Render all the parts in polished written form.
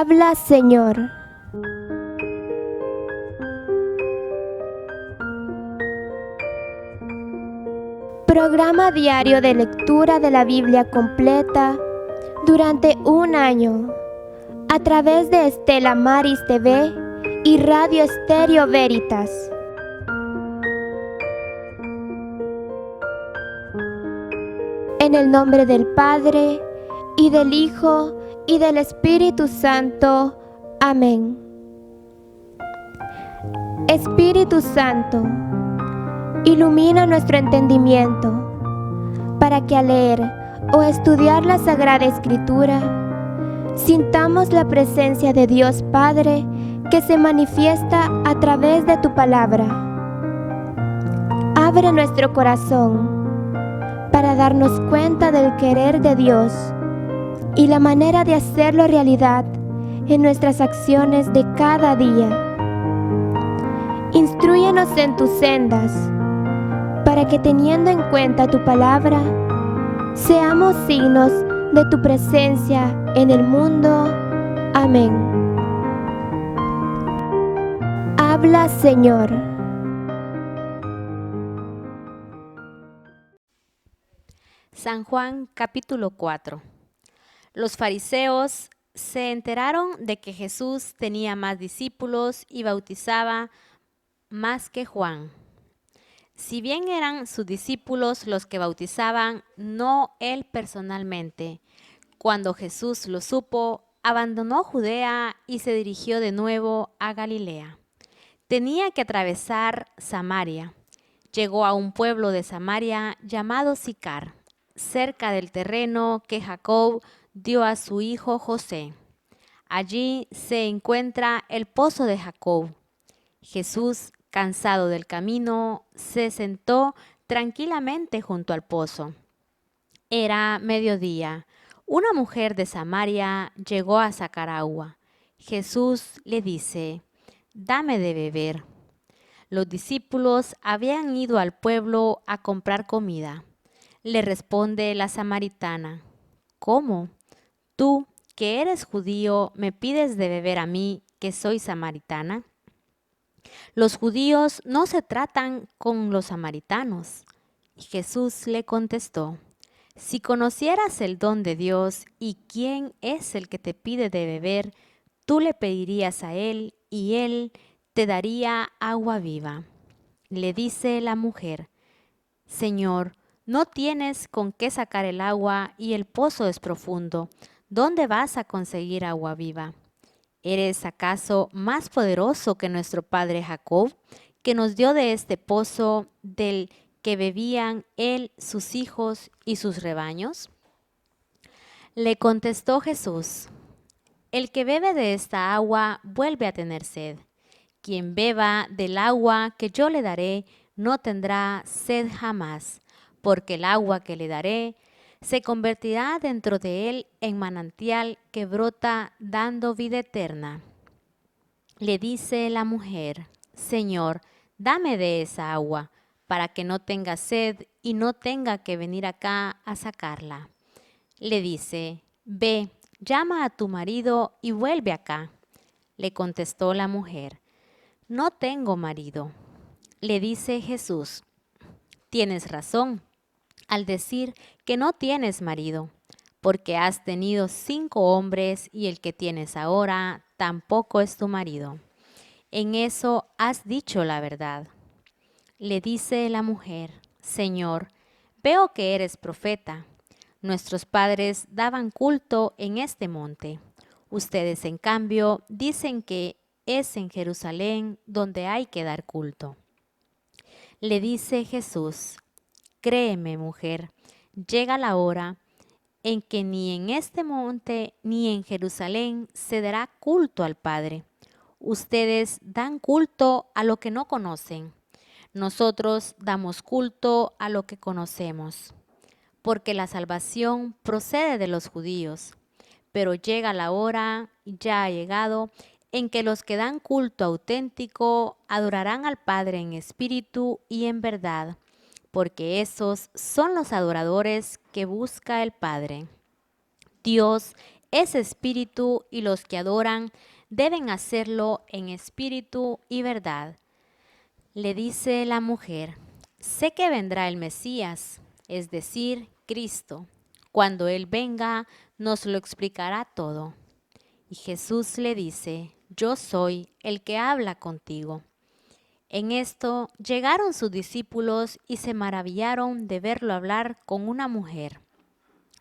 Habla, Señor. Programa diario de lectura de la Biblia completa durante un año a través de Estela Maris TV y Radio Estéreo Veritas. En el nombre del Padre, y del Hijo, y del Espíritu Santo. Amén. Espíritu Santo, ilumina nuestro entendimiento, para que al leer o estudiar la Sagrada Escritura, sintamos la presencia de Dios Padre que se manifiesta a través de tu palabra. Abre nuestro corazón para darnos cuenta del querer de Dios y la manera de hacerlo realidad en nuestras acciones de cada día. Instrúyenos en tus sendas, para que teniendo en cuenta tu palabra, seamos signos de tu presencia en el mundo. Amén. Habla, Señor. San Juan capítulo 4. Los fariseos se enteraron de que Jesús tenía más discípulos y bautizaba más que Juan. Si bien eran sus discípulos los que bautizaban, no él personalmente. Cuando Jesús lo supo, abandonó Judea y se dirigió de nuevo a Galilea. Tenía que atravesar Samaria. Llegó a un pueblo de Samaria llamado Sicar, cerca del terreno que Jacob dio a su hijo José. Allí se encuentra el pozo de Jacob. Jesús, cansado del camino, se sentó tranquilamente junto al pozo. Era mediodía. Una mujer de Samaria llegó a sacar agua. Jesús le dice: «Dame de beber». Los discípulos habían ido al pueblo a comprar comida. Le responde la samaritana: «¿Cómo? Tú, que eres judío, me pides de beber a mí, que soy samaritana». Los judíos no se tratan con los samaritanos. Y Jesús le contestó: «Si conocieras el don de Dios y quién es el que te pide de beber, tú le pedirías a él y él te daría agua viva». Le dice la mujer: «Señor, no tienes con qué sacar el agua y el pozo es profundo. ¿Dónde vas a conseguir agua viva? ¿Eres acaso más poderoso que nuestro padre Jacob, que nos dio de este pozo del que bebían él, sus hijos y sus rebaños?» Le contestó Jesús: «El que bebe de esta agua vuelve a tener sed. Quien beba del agua que yo le daré no tendrá sed jamás, porque el agua que le daré se convertirá dentro de él en manantial que brota dando vida eterna». Le dice la mujer: «Señor, dame de esa agua, para que no tenga sed y no tenga que venir acá a sacarla». Le dice: «Ve, llama a tu marido y vuelve acá». Le contestó la mujer: «No tengo marido». Le dice Jesús: «Tienes razón al decir que no tienes marido, porque has tenido 5 hombres y el que tienes ahora tampoco es tu marido. En eso has dicho la verdad». Le dice la mujer: «Señor, veo que eres profeta. Nuestros padres daban culto en este monte. Ustedes, en cambio, dicen que es en Jerusalén donde hay que dar culto». Le dice Jesús: «Créeme, mujer, llega la hora en que ni en este monte ni en Jerusalén se dará culto al Padre. Ustedes dan culto a lo que no conocen. Nosotros damos culto a lo que conocemos, porque la salvación procede de los judíos. Pero llega la hora, y ya ha llegado, en que los que dan culto auténtico adorarán al Padre en espíritu y en verdad, porque esos son los adoradores que busca el Padre. Dios es espíritu y los que adoran deben hacerlo en espíritu y verdad. Le dice la mujer, sé que vendrá el Mesías, es decir, Cristo. Cuando Él venga, nos lo explicará todo. Y Jesús le dice, yo soy el que habla contigo. En esto llegaron sus discípulos y se maravillaron de verlo hablar con una mujer.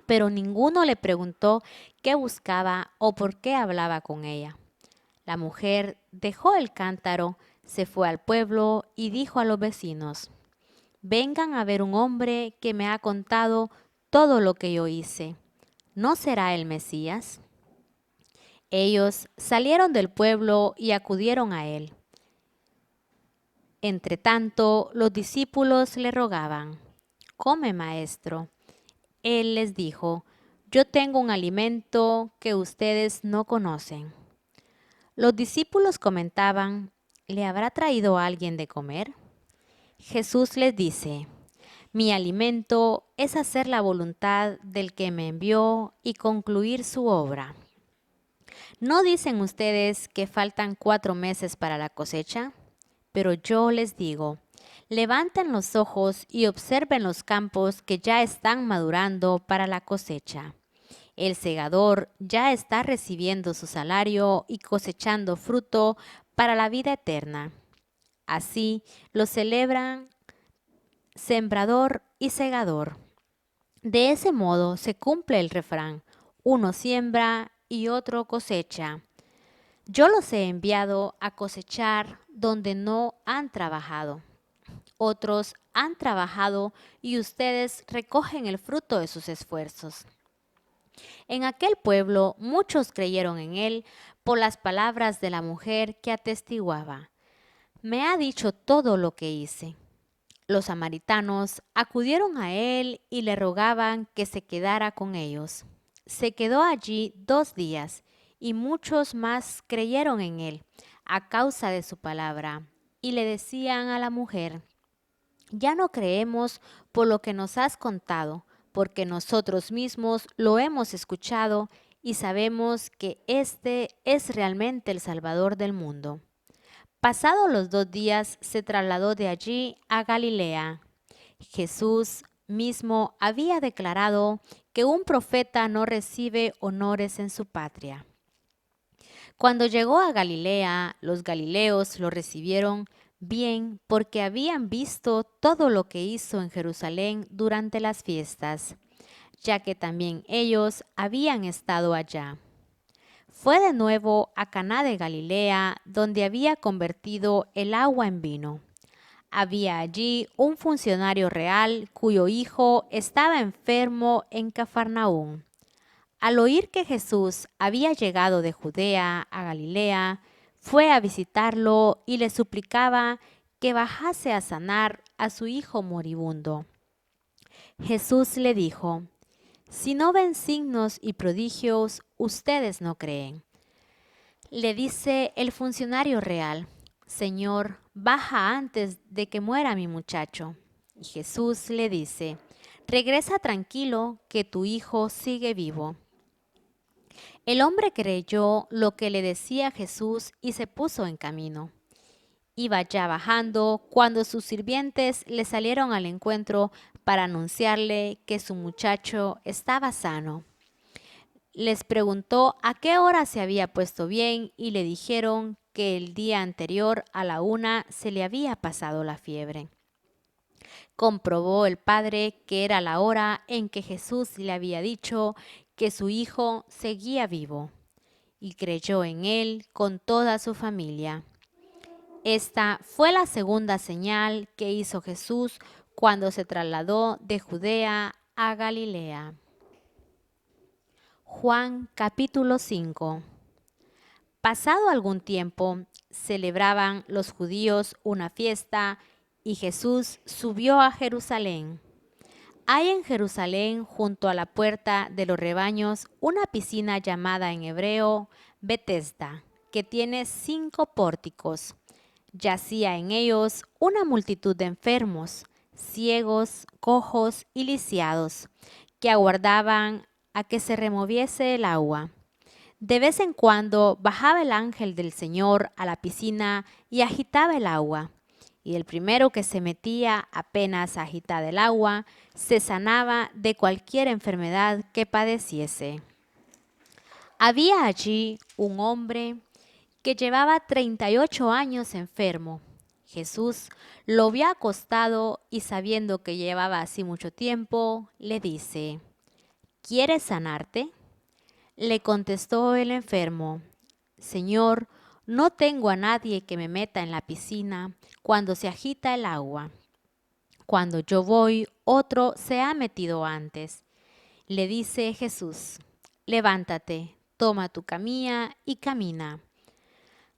Pero ninguno le preguntó qué buscaba o por qué hablaba con ella. La mujer dejó el cántaro, se fue al pueblo y dijo a los vecinos, vengan a ver un hombre que me ha contado todo lo que yo hice. ¿No será el Mesías? Ellos salieron del pueblo y acudieron a él. Entretanto, los discípulos le rogaban, come, maestro. Él les dijo, yo tengo un alimento que ustedes no conocen. Los discípulos comentaban, ¿le habrá traído alguien de comer? Jesús les dice, mi alimento es hacer la voluntad del que me envió y concluir su obra. ¿No dicen ustedes que faltan 4 meses para la cosecha? Pero yo les digo, levanten los ojos y observen los campos que ya están madurando para la cosecha. El segador ya está recibiendo su salario y cosechando fruto para la vida eterna. Así lo celebran sembrador y segador. De ese modo se cumple el refrán, uno siembra y otro cosecha. Yo los he enviado a cosechar donde no han trabajado. Otros han trabajado y ustedes recogen el fruto de sus esfuerzos. En aquel pueblo muchos creyeron en él por las palabras de la mujer que atestiguaba. Me ha dicho todo lo que hice. Los samaritanos acudieron a él y le rogaban que se quedara con ellos. Se quedó allí 2 días y muchos más creyeron en él a causa de su palabra. Y le decían a la mujer, ya no creemos por lo que nos has contado, porque nosotros mismos lo hemos escuchado y sabemos que este es realmente el Salvador del mundo. Pasados los 2 días se trasladó de allí a Galilea. Jesús mismo había declarado que un profeta no recibe honores en su patria. Cuando llegó a Galilea, los galileos lo recibieron bien porque habían visto todo lo que hizo en Jerusalén durante las fiestas, ya que también ellos habían estado allá. Fue de nuevo a Caná de Galilea, donde había convertido el agua en vino. Había allí un funcionario real cuyo hijo estaba enfermo en Cafarnaúm. Al oír que Jesús había llegado de Judea a Galilea, fue a visitarlo y le suplicaba que bajase a sanar a su hijo moribundo. Jesús le dijo, si no ven signos y prodigios, ustedes no creen. Le dice el funcionario real, Señor, baja antes de que muera mi muchacho. Y Jesús le dice, regresa tranquilo, que tu hijo sigue vivo. El hombre creyó lo que le decía Jesús y se puso en camino. Iba ya bajando cuando sus sirvientes le salieron al encuentro para anunciarle que su muchacho estaba sano. Les preguntó a qué hora se había puesto bien y le dijeron que el día anterior a la 1 se le había pasado la fiebre. Comprobó el padre que era la hora en que Jesús le había dicho que su hijo seguía vivo, y creyó en él con toda su familia. Esta fue la segunda señal que hizo Jesús cuando se trasladó de Judea a Galilea. Juan capítulo 5. Pasado algún tiempo, celebraban los judíos una fiesta y Jesús subió a Jerusalén. Hay en Jerusalén, junto a la puerta de los rebaños, una piscina llamada en hebreo Betesda, que tiene 5 pórticos. Yacía en ellos una multitud de enfermos, ciegos, cojos y lisiados, que aguardaban a que se removiese el agua. De vez en cuando bajaba el ángel del Señor a la piscina y agitaba el agua. Y el primero que se metía apenas agitada el agua, se sanaba de cualquier enfermedad que padeciese. Había allí un hombre que llevaba 38 años enfermo. Jesús lo vio acostado y sabiendo que llevaba así mucho tiempo, le dice: ¿Quieres sanarte? Le contestó el enfermo: Señor, no tengo a nadie que me meta en la piscina cuando se agita el agua. Cuando yo voy, otro se ha metido antes. Le dice Jesús: Levántate, toma tu camilla y camina.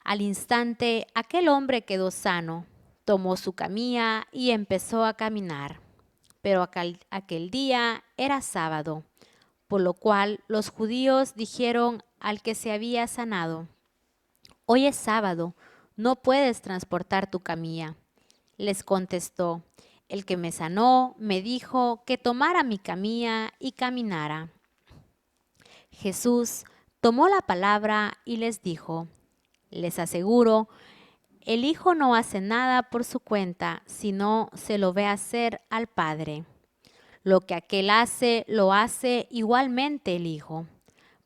Al instante, aquel hombre quedó sano, tomó su camilla y empezó a caminar. Pero aquel día era sábado, por lo cual los judíos dijeron al que se había sanado: Hoy es sábado, no puedes transportar tu camilla. Les contestó: El que me sanó me dijo que tomara mi camilla y caminara. Jesús tomó la palabra y les dijo: Les aseguro, el Hijo no hace nada por su cuenta, sino se lo ve hacer al Padre. Lo que aquel hace, lo hace igualmente el Hijo,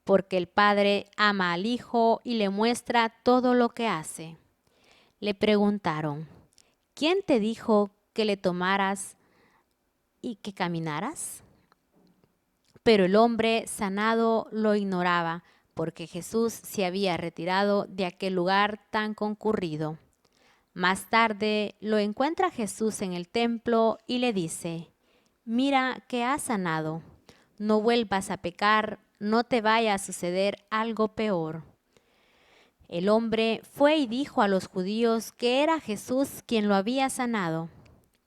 porque el Padre ama al Hijo y le muestra todo lo que hace. Le preguntaron: ¿Quién te dijo que le tomaras y que caminaras? Pero el hombre sanado lo ignoraba, porque Jesús se había retirado de aquel lugar tan concurrido. Más tarde lo encuentra Jesús en el templo y le dice: Mira que has sanado, no vuelvas a pecar, no te vaya a suceder algo peor. El hombre fue y dijo a los judíos que era Jesús quien lo había sanado.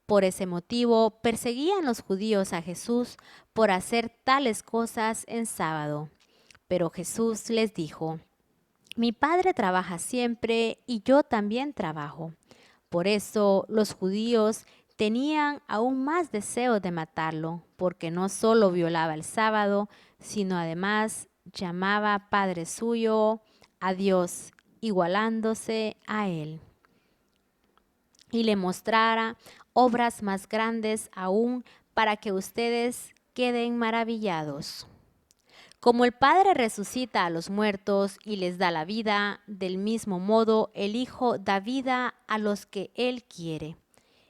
Por ese motivo perseguían los judíos a Jesús por hacer tales cosas en sábado. Pero Jesús les dijo: Mi Padre trabaja siempre y yo también trabajo. Por eso los judíos tenían aún más deseo de matarlo, porque no solo violaba el sábado, sino además llamaba Padre suyo a Dios, igualándose a él, y le mostrara obras más grandes aún para que ustedes queden maravillados. Como el Padre resucita a los muertos y les da la vida, del mismo modo el Hijo da vida a los que Él quiere.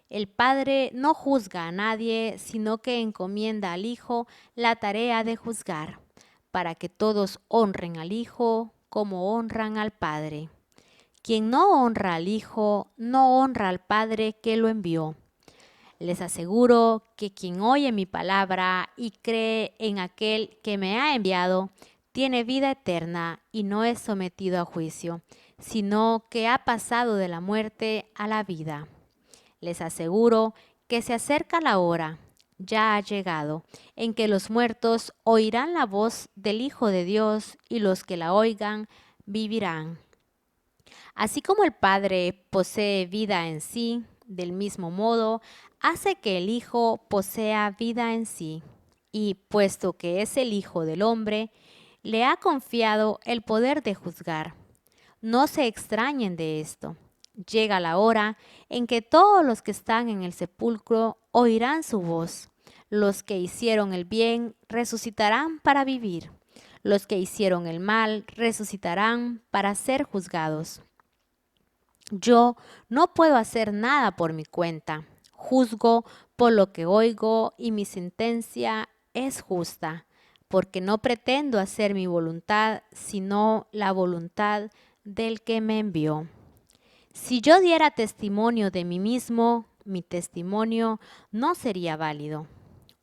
El Padre no juzga a nadie, sino que encomienda al Hijo la tarea de juzgar, para que todos honren al Hijo como honran al Padre. Quien no honra al Hijo, no honra al Padre que lo envió. Les aseguro que quien oye mi palabra y cree en aquel que me ha enviado, tiene vida eterna y no es sometido a juicio, sino que ha pasado de la muerte a la vida. Les aseguro que se acerca la hora, ya ha llegado, en que los muertos oirán la voz del Hijo de Dios y los que la oigan vivirán. Así como el Padre posee vida en sí, del mismo modo, hace que el Hijo posea vida en sí. Y puesto que es el Hijo del hombre, le ha confiado el poder de juzgar. No se extrañen de esto. Llega la hora en que todos los que están en el sepulcro oirán su voz. Los que hicieron el bien resucitarán para vivir. Los que hicieron el mal resucitarán para ser juzgados. Yo no puedo hacer nada por mi cuenta. Juzgo por lo que oigo y mi sentencia es justa, porque no pretendo hacer mi voluntad, sino la voluntad del que me envió. Si yo diera testimonio de mí mismo, mi testimonio no sería válido.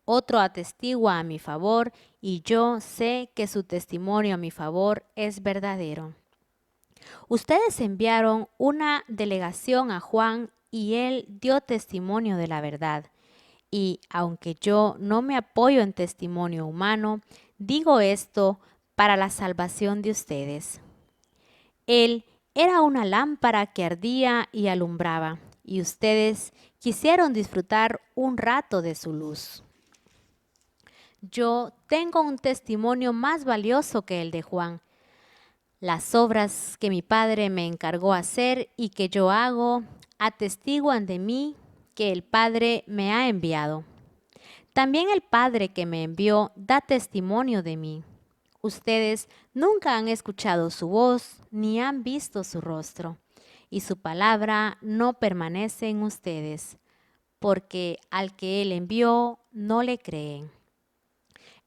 Otro atestigua a mi favor y yo sé que su testimonio a mi favor es verdadero. Ustedes enviaron una delegación a Juan y él dio testimonio de la verdad. Y aunque yo no me apoyo en testimonio humano, digo esto para la salvación de ustedes. Él era una lámpara que ardía y alumbraba, y ustedes quisieron disfrutar un rato de su luz. Yo tengo un testimonio más valioso que el de Juan. Las obras que mi Padre me encargó hacer y que yo hago, atestiguan de mí que el Padre me ha enviado. También el Padre que me envió da testimonio de mí. Ustedes nunca han escuchado su voz ni han visto su rostro, y su palabra no permanece en ustedes, porque al que Él envió no le creen.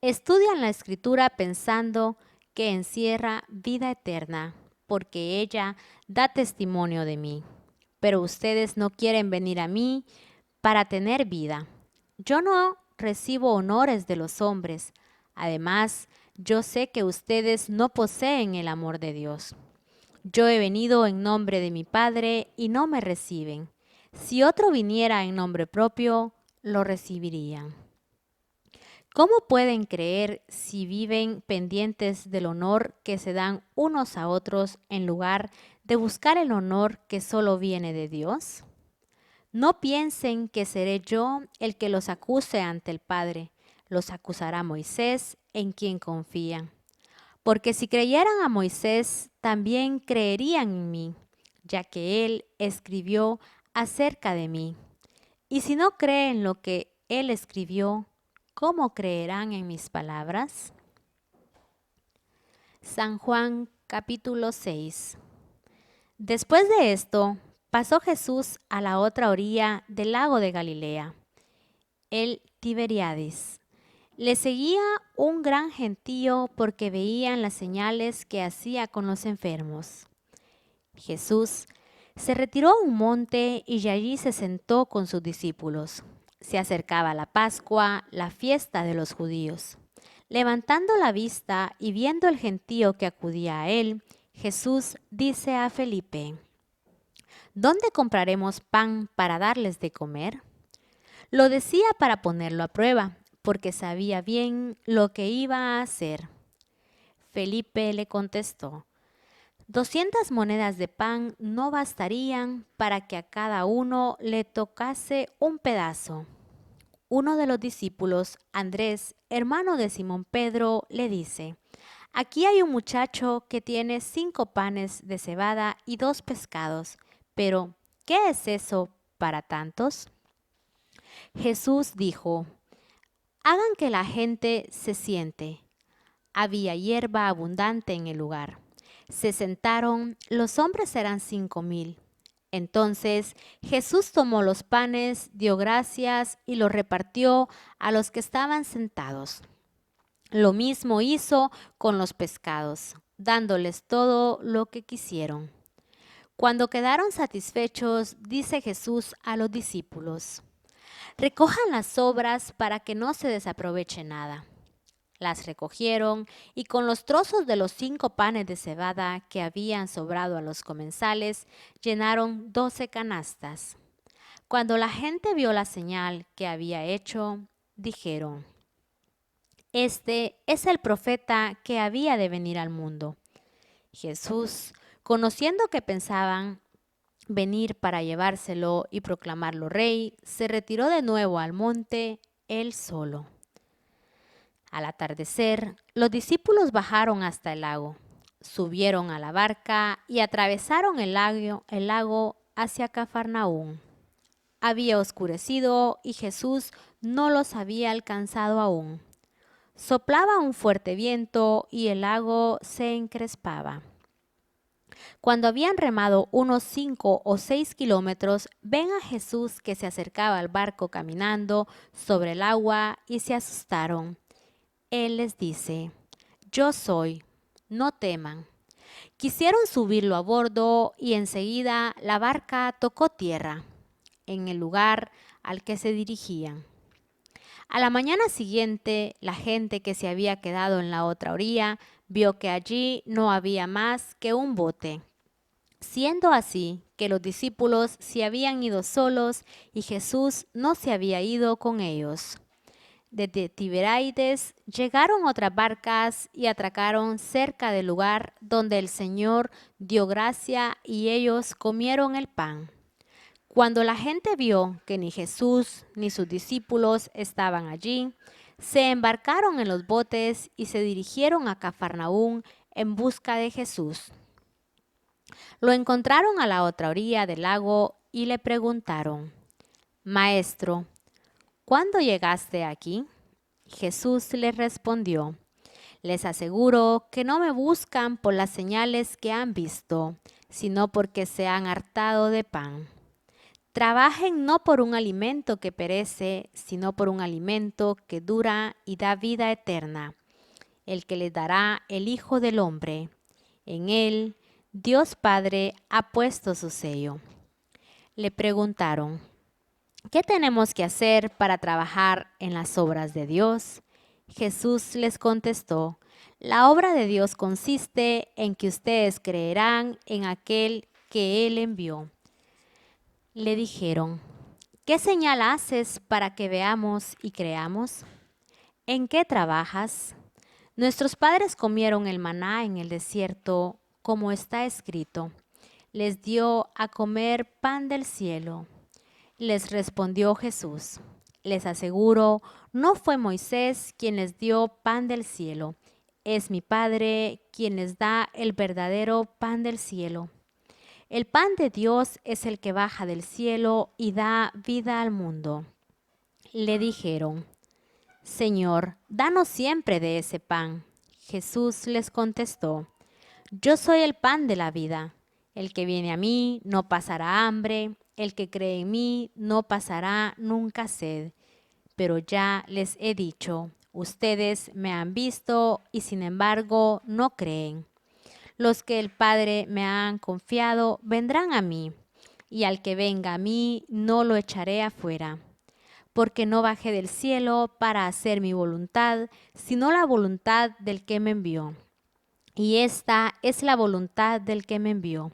Estudian la Escritura pensando que encierra vida eterna, porque ella da testimonio de mí. Pero ustedes no quieren venir a mí para tener vida. Yo no recibo honores de los hombres. Además, yo sé que ustedes no poseen el amor de Dios. Yo he venido en nombre de mi Padre y no me reciben. Si otro viniera en nombre propio, lo recibirían. ¿Cómo pueden creer si viven pendientes del honor que se dan unos a otros en lugar de buscar el honor que solo viene de Dios? No piensen que seré yo el que los acuse ante el Padre. Los acusará Moisés, en quien confían. Porque si creyeran a Moisés, también creerían en mí, ya que él escribió acerca de mí. Y si no creen lo que él escribió, ¿cómo creerán en mis palabras? San Juan capítulo 6. Después de esto, pasó Jesús a la otra orilla del lago de Galilea, el Tiberíades. Le seguía un gran gentío porque veían las señales que hacía con los enfermos. Jesús se retiró a un monte y allí se sentó con sus discípulos. Se acercaba la Pascua, la fiesta de los judíos. Levantando la vista y viendo el gentío que acudía a él, Jesús dice a Felipe: ¿Dónde compraremos pan para darles de comer? Lo decía para ponerlo a prueba, porque sabía bien lo que iba a hacer. Felipe le contestó: 200 monedas de pan no bastarían para que a cada uno le tocase un pedazo. Uno de los discípulos, Andrés, hermano de Simón Pedro, le dice: Aquí hay un muchacho que tiene 5 panes de cebada y 2 pescados, pero ¿qué es eso para tantos? Jesús dijo: Hagan que la gente se siente. Había hierba abundante en el lugar. Se sentaron, los hombres eran 5,000. Entonces Jesús tomó los panes, dio gracias y los repartió a los que estaban sentados. Lo mismo hizo con los pescados, dándoles todo lo que quisieron. Cuando quedaron satisfechos, dice Jesús a los discípulos: Recojan las sobras para que no se desaproveche nada. Las recogieron y con los trozos de los 5 panes de cebada que habían sobrado a los comensales, llenaron 12 canastas. Cuando la gente vio la señal que había hecho, dijeron: Este es el profeta que había de venir al mundo. Jesús, conociendo que pensaban venir para llevárselo y proclamarlo rey, se retiró de nuevo al monte, él solo. Al atardecer, los discípulos bajaron hasta el lago, subieron a la barca y atravesaron el lago hacia Cafarnaúm. Había oscurecido y Jesús no los había alcanzado aún. Soplaba un fuerte viento y el lago se encrespaba. Cuando habían remado unos 5 o 6 kilómetros, ven a Jesús que se acercaba al barco caminando sobre el agua y se asustaron. Él les dice: Yo soy, no teman. Quisieron subirlo a bordo y enseguida la barca tocó tierra en el lugar al que se dirigían. A la mañana siguiente, la gente que se había quedado en la otra orilla vio que allí no había más que un bote, siendo así que los discípulos se habían ido solos y Jesús no se había ido con ellos. Desde Tiberíades llegaron otras barcas y atracaron cerca del lugar donde el Señor dio gracia y ellos comieron el pan. Cuando la gente vio que ni Jesús ni sus discípulos estaban allí, se embarcaron en los botes y se dirigieron a Cafarnaúm en busca de Jesús. Lo encontraron a la otra orilla del lago y le preguntaron: Maestro, ¿cuándo llegaste aquí? Jesús les respondió: Les aseguro que no me buscan por las señales que han visto, sino porque se han hartado de pan. Trabajen no por un alimento que perece, sino por un alimento que dura y da vida eterna, el que les dará el Hijo del Hombre. En él, Dios Padre ha puesto su sello. Le preguntaron: ¿Qué tenemos que hacer para trabajar en las obras de Dios? Jesús les contestó: La obra de Dios consiste en que ustedes creerán en aquel que Él envió. Le dijeron: ¿Qué señal haces para que veamos y creamos? ¿En qué trabajas? Nuestros padres comieron el maná en el desierto, como está escrito: Les dio a comer pan del cielo. Les respondió Jesús: Les aseguro, no fue Moisés quien les dio pan del cielo, es mi Padre quien les da el verdadero pan del cielo. El pan de Dios es el que baja del cielo y da vida al mundo. Le dijeron: Señor, danos siempre de ese pan. Jesús les contestó: Yo soy el pan de la vida. El que viene a mí no pasará hambre, el que cree en mí no pasará nunca sed. Pero ya les he dicho, ustedes me han visto y sin embargo no creen. Los que el Padre me han confiado vendrán a mí, y al que venga a mí no lo echaré afuera. Porque no bajé del cielo para hacer mi voluntad, sino la voluntad del que me envió. Y esta es la voluntad del que me envió,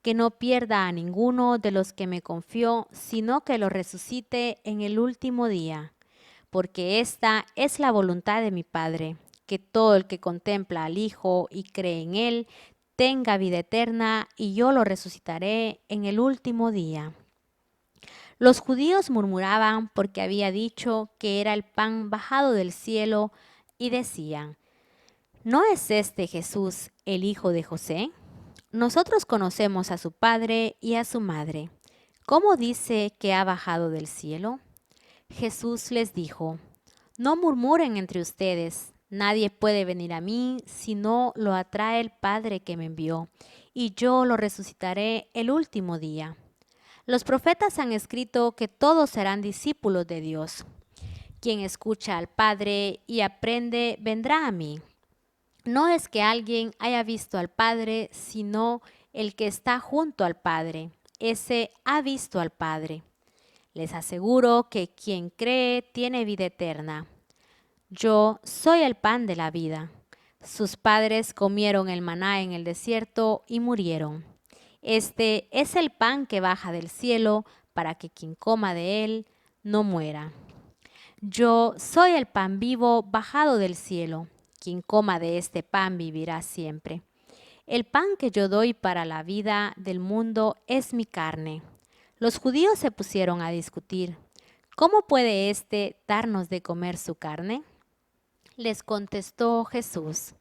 que no pierda a ninguno de los que me confió, sino que lo resucite en el último día. Porque esta es la voluntad de mi Padre, que todo el que contempla al Hijo y cree en Él tenga vida eterna, y yo lo resucitaré en el último día. Los judíos murmuraban porque había dicho que era el pan bajado del cielo y decían: ¿No es este Jesús el hijo de José? Nosotros conocemos a su padre y a su madre. ¿Cómo dice que ha bajado del cielo? Jesús les dijo: No murmuren entre ustedes. Nadie puede venir a mí si no lo atrae el Padre que me envió, y yo lo resucitaré el último día. Los profetas han escrito que todos serán discípulos de Dios. Quien escucha al Padre y aprende vendrá a mí. No es que alguien haya visto al Padre, sino el que está junto al Padre. Ese ha visto al Padre. Les aseguro que quien cree tiene vida eterna. Yo soy el pan de la vida. Sus padres comieron el maná en el desierto y murieron. Este es el pan que baja del cielo para que quien coma de él no muera. Yo soy el pan vivo bajado del cielo. Quien coma de este pan vivirá siempre. El pan que yo doy para la vida del mundo es mi carne. Los judíos se pusieron a discutir: ¿Cómo puede éste darnos de comer su carne? Les contestó Jesús: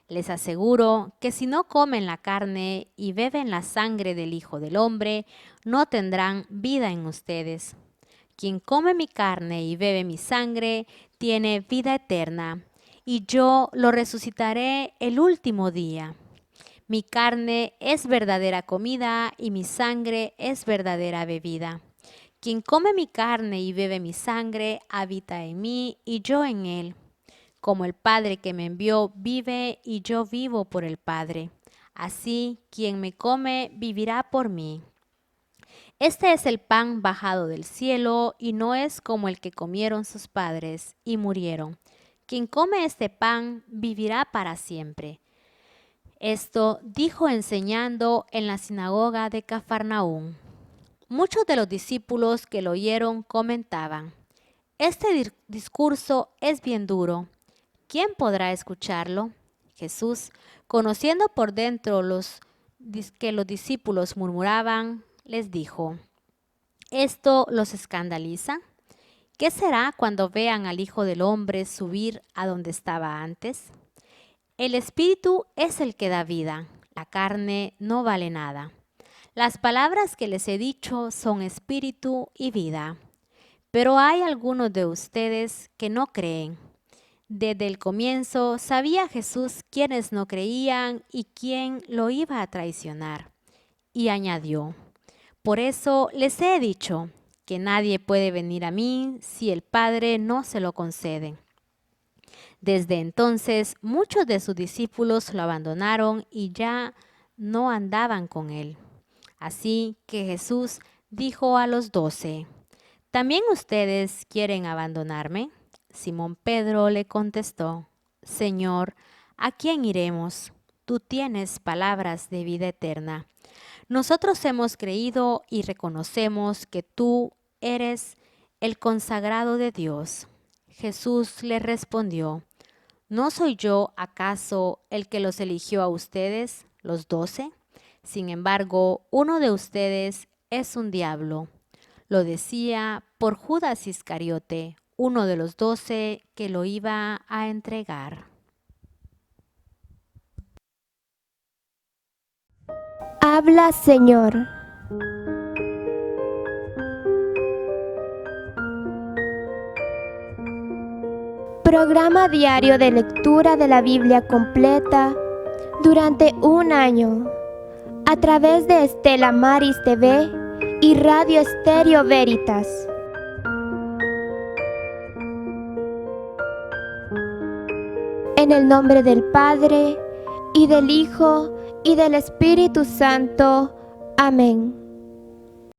Les aseguro que si no comen la carne y beben la sangre del Hijo del Hombre, no tendrán vida en ustedes. Quien come mi carne y bebe mi sangre tiene vida eterna, y yo lo resucitaré el último día. Mi carne es verdadera comida y mi sangre es verdadera bebida. Quien come mi carne y bebe mi sangre habita en mí y yo en él. Como el Padre que me envió vive y yo vivo por el Padre. Así quien me come vivirá por mí. Este es el pan bajado del cielo y no es como el que comieron sus padres y murieron. Quien come este pan vivirá para siempre. Esto dijo enseñando en la sinagoga de Cafarnaúm. Muchos de los discípulos que lo oyeron comentaban: Este discurso es bien duro. ¿Quién podrá escucharlo? Jesús, conociendo por dentro que los discípulos murmuraban, les dijo: ¿Esto los escandaliza? ¿Qué será cuando vean al Hijo del Hombre subir a donde estaba antes? El Espíritu es el que da vida, la carne no vale nada. Las palabras que les he dicho son espíritu y vida, pero hay algunos de ustedes que no creen. Desde el comienzo sabía Jesús quiénes no creían y quién lo iba a traicionar. Y añadió, por eso les he dicho que nadie puede venir a mí si el Padre no se lo concede. Desde entonces muchos de sus discípulos lo abandonaron y ya no andaban con él. Así que Jesús dijo a los 12, ¿también ustedes quieren abandonarme? Simón Pedro le contestó, Señor, ¿a quién iremos? Tú tienes palabras de vida eterna. Nosotros hemos creído y reconocemos que tú eres el consagrado de Dios. Jesús le respondió, ¿no soy yo acaso el que los eligió a ustedes, los 12? Sin embargo, uno de ustedes es un diablo. Lo decía por Judas Iscariote, uno de los 12 que lo iba a entregar. Habla, Señor. Programa diario de lectura de la Biblia completa durante un año a través de Estela Maris TV y Radio Estéreo Veritas. En el nombre del Padre, y del Hijo, y del Espíritu Santo. Amén.